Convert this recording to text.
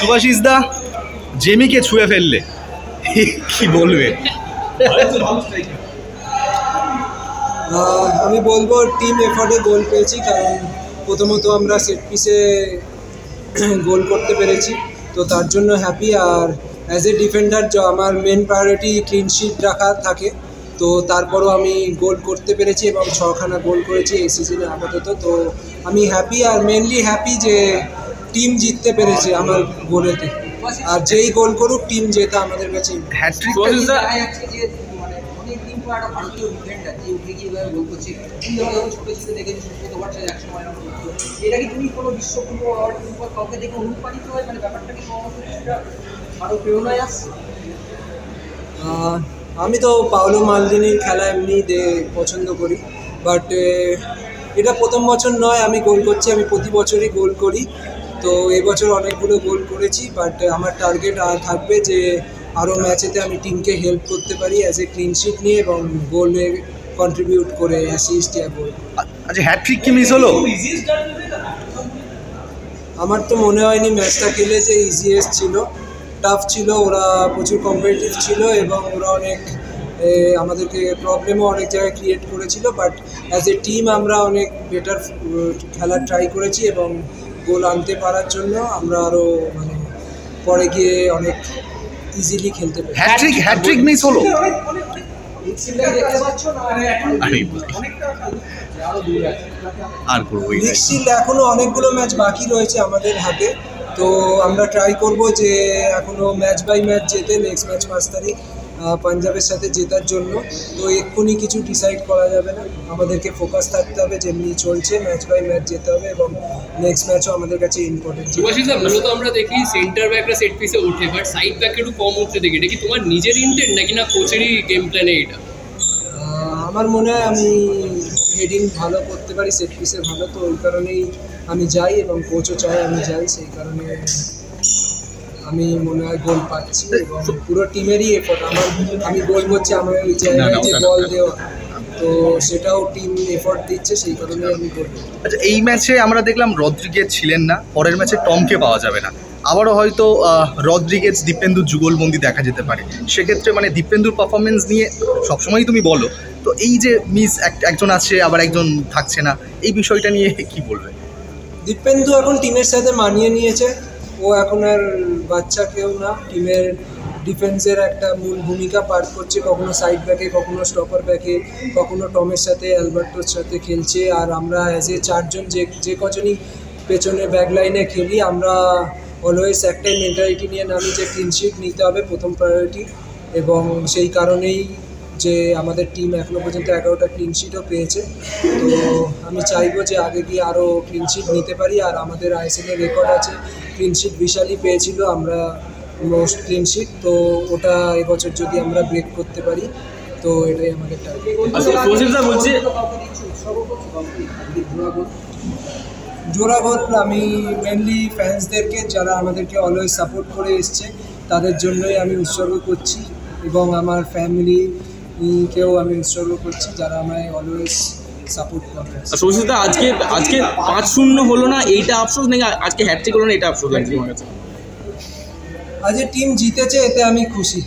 শুভাশিস দা জেমিকে ছুঁয়ে ফেললে, কি বলবে? আমি বলবো টিম এফর্টে গোল পেয়েছি, কারণ প্রথমত আমরা সেট পিসে গোল করতে পেরেছি, তো তার জন্য হ্যাপি। আর অ্যাজ এ ডিফেন্ডার আমার মেন প্রায়োরিটি ক্লিন শিট রাখা থাকে, তো তারপরও আমি গোল করতে পেরেছি এবং 6খানা গোল করেছি এই সিজনে আপাতত। তো আমি হ্যাপি, আর মেনলি হ্যাপি যে টিম জিততে পেরেছে আমার গোলেতে। আর যেই গোল করুক টিম জেতা আমাদের কাছে। হ্যাট্রিক ভারতীয় ডিফেন্ডার যে উঠে গিয়ে গোল করছে, ছোট ছিল দেখেছি তোমার এক সময় এটা কি তুমি কোনো বিশ্বকাপ কাউকে দেখে অনুপ্রাণিত হয়, মানে ব্যাপারটা কি আরো প্রেরণায় আসছে? আমি তো পাওলো মালদিনির খেলা এমনি পছন্দ করি, বাট এটা প্রথম বছর নয় আমি গোল করছি, আমি প্রতি বছরই গোল করি। তো এবছর অনেকগুলো গোল করেছি, বাট আমার টার্গেট থাকবে যে আরও ম্যাচেতে আমি টিমকে হেল্প করতে পারি অ্যাজ এ ক্লিন শিট নিয়ে এবং গোলে কন্ট্রিবিউট করে অ্যাসিস্ট ইয়া গোল। আচ্ছা, হ্যাট্রিক কি মিস হলো? আমার তো মনে হয়নি ম্যাচটা খেলে যে ইজিয়েস্ট ছিল, টাফ ছিল, ওরা প্রচুর কম্পিটিটিভ ছিল এবং ওরা অনেক আমাদেরকে প্রবলেমও অনেক জায়গায় ক্রিয়েট করেছিল, বাট অ্যাজ এ টিম আমরা অনেক বেটার খেলার ট্রাই করেছি এবং গোল আনতে পারার জন্য আমরা আরও মানে পরে গিয়ে অনেক ইজিলি খেলতে পারি। হ্যাট্রিক মিস হলো? আর এখনো অনেকগুলো ম্যাচ বাকি রয়েছে আমাদের হাতে, তো আমরা ট্রাই করব যে এখনো ম্যাচ বাই ম্যাচ যেতে। নেক্সট ম্যাচ 5 তারিখ পাঞ্জাবের সাথে জেতার জন্য, তো এক্ষুনি কিছু ডিসাইড করা যাবে না, আমাদেরকে ফোকাস থাকতে হবে যেমনি চলছে, ম্যাচ বাই ম্যাচ যেতে হবে এবং নেক্সট ম্যাচও আমাদের কাছে ইম্পর্টেন্ট। শুভাশিস দা, মূলত আমরা দেখি সেন্টার ব্যাকরা সেট পিসে ওঠে, বাট সাইড ব্যাক একটু কম উঠতে দেখি, এটা কি তোমার নিজের ইন্টেন্ট নাকি না কোচেরই গেম প্ল্যানে? এটা আমার মনে হয় আমি হেডিং ভালো করতে পারি, সেট পিসে ভালো, তো ওই কারণেই আমি যাই এবং কোচও চাই আমি যাই, সেই কারণে আমি মনে হয় গোল পাচ্ছি এবং পুরো টিমেরই এফোর্ট। আমি গোল করছি, আমার ওই জায়গায় যে বল দেওয়া, তো সেটাও টিম এফোর্ট দিচ্ছে, সেই কারণে আমি গোল। আচ্ছা, এই ম্যাচে আমরা দেখলাম রদ্রিগেজ ছিলেন না, পরের ম্যাচে টমকে পাওয়া যাবে না, আবারও হয়তো রদ্রিগেজ দীপেন্দুর যুগলবন্দি দেখা যেতে পারে। সেক্ষেত্রে মানে দীপেন্দুর পারফরমেন্স নিয়ে সবসময়ই তুমি বলো, তো এই যে মিস একজন আছে আবার একজন থাকছে না, এই বিষয়টা নিয়ে কি বলবে? দীপেন্দু এখন টিমের সাথে মানিয়ে নিয়েছে, ও এখন আর বাচ্চা কেউ না, টিমের ডিফেন্সের একটা মূল ভূমিকা পালন করছে, কখনো সাইড ব্যাকে, কখনো স্টপার ব্যাকে, কখনো টমের সাথে অ্যালবার্টোর সাথে খেলছে। আর আমরা অ্যাজ এ 4 জন যে কজনই পেছনে ব্যাক লাইনে খেলি, আমরা অলওয়েজ একটাই মেন্টালিটি নিয়ে নামি যে ক্লিন শিট নিতে হবে প্রথম প্রায়োরিটি, এবং সেই কারণেই যে আমাদের টিম এখনও পর্যন্ত 11টা ক্লিন শিটও পেয়েছে। তো আমি চাইবো যে আগে গিয়ে আরও ক্লিন শিট নিতে পারি, আর আমাদের আইএসএলের রেকর্ড আছে ক্লিন শিট বিশালই পেয়েছিল আমরা মোস্ট ক্লিন শিট, তো ওটা এবছর যদি আমরা ব্রেক করতে পারি তো এটাই আমাদের টার্গেট। জোড়া গোল আমি মেনলি ফ্যান্সদেরকে, যারা আমাদেরকে অলওয়েজ সাপোর্ট করে এসছে, তাদের জন্যই আমি উৎসর্গ করছি এবং আমার ফ্যামিলিকেও আমি উৎসর্গ করছি যারা আমায় অলওয়েজ সাপোর্ট করে। শুভাশিস দা, আজকে 5-0 হলো না, এইটা আফসোস নাকি আজকে হ্যাট্রিক হলো না এটা আফসোস লাগছে আমার কাছে? আজ টিম জিতেছে, এতে আমি খুশি।